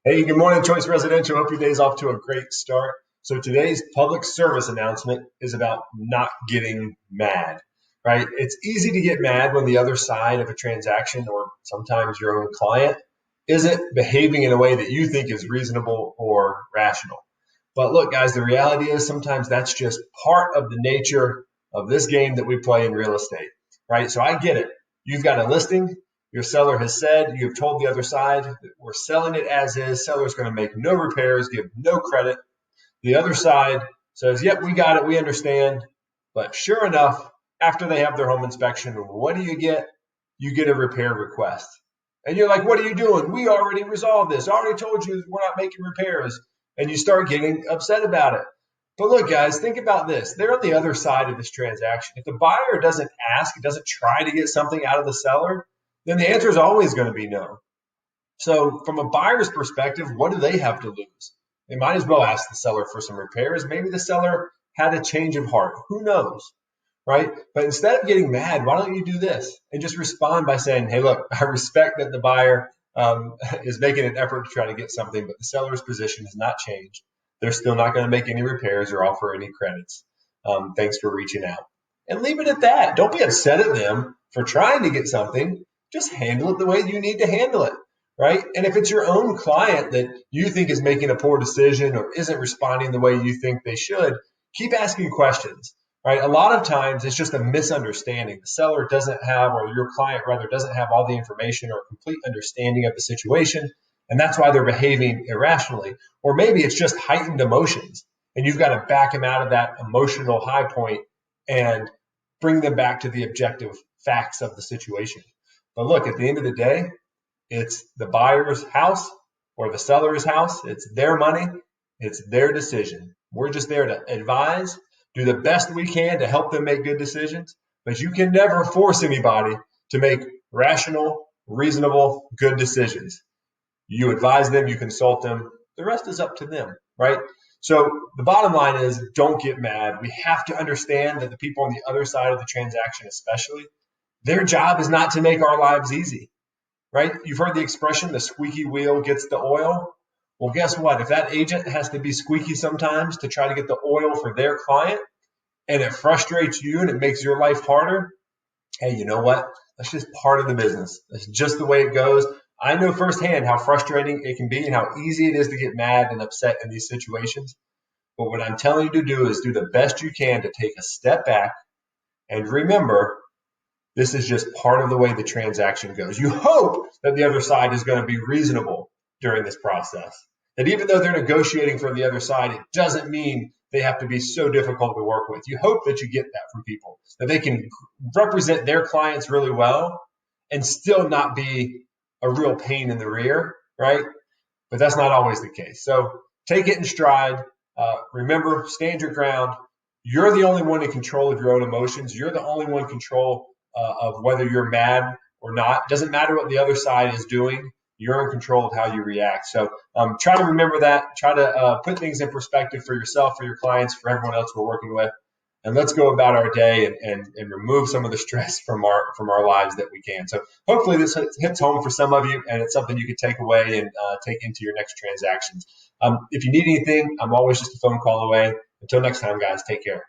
Hey, good morning, Choice Residential. Hope your day's off to a great start. So today's public service announcement is about not getting mad, right? It's easy to get mad when the other side of a transaction or sometimes your own client isn't behaving in a way that you think is reasonable or rational. But look, guys, the reality is sometimes that's just part of the nature of this game that we play in real estate, right? So I get it. You've got a listing. Your seller has said, you've told the other side that we're selling it as is. Seller's going to make no repairs, give no credit. The other side says, yep, we got it, we understand. But sure enough, after they have their home inspection, what do you get? You get a repair request. And you're like, what are you doing? We already resolved this. I already told you we're not making repairs. And you start getting upset about it. But look, guys, think about this. They're on the other side of this transaction. If the buyer doesn't ask, doesn't try to get something out of the seller, then the answer is always going to be no. So from a buyer's perspective, what do they have to lose? They might as well ask the seller for some repairs. Maybe the seller had a change of heart. Who knows, right? But instead of getting mad, why don't you do this and just respond by saying, hey, look, I respect that the buyer is making an effort to try to get something, but the seller's position has not changed. They're still not going to make any repairs or offer any credits. Thanks for reaching out. And leave it at that. Don't be upset at them for trying to get something. Just handle it the way you need to handle it, right? And if it's your own client that you think is making a poor decision or isn't responding the way you think they should, keep asking questions, right? A lot of times it's just a misunderstanding. The seller doesn't have, or your client rather, doesn't have all the information or complete understanding of the situation, and that's why they're behaving irrationally. Or maybe it's just heightened emotions, and you've got to back them out of that emotional high point and bring them back to the objective facts of the situation. But look, at the end of the day, it's the buyer's house or the seller's house. It's their money. It's their decision. We're just there to advise, do the best we can to help them make good decisions. But you can never force anybody to make rational, reasonable, good decisions. You advise them, you consult them. The rest is up to them, right? So the bottom line is, don't get mad. We have to understand that the people on the other side of the transaction especially, their job is not to make our lives easy, right? You've heard the expression, the squeaky wheel gets the oil. Well, guess what? If that agent has to be squeaky sometimes to try to get the oil for their client, and it frustrates you and it makes your life harder, hey, you know what? That's just part of the business. That's just the way it goes. I know firsthand how frustrating it can be and how easy it is to get mad and upset in these situations. But what I'm telling you to do is do the best you can to take a step back and remember, this is just part of the way the transaction goes. You hope that the other side is going to be reasonable during this process. That even though they're negotiating for the other side, it doesn't mean they have to be so difficult to work with. You hope that you get that from people, that they can represent their clients really well and still not be a real pain in the rear, right? But that's not always the case. So take it in stride. Remember, stand your ground. You're the only one in control of your own emotions. You're the only one in control of whether you're mad or not. It doesn't matter what the other side is doing. You're in control of how you react. So try to remember that. Try to put things in perspective for yourself, for your clients, for everyone else we're working with. And let's go about our day and remove some of the stress from our lives that we can. So hopefully this hits home for some of you, and it's something you can take away and take into your next transactions. If you need anything, I'm always just a phone call away. Until next time, guys, take care.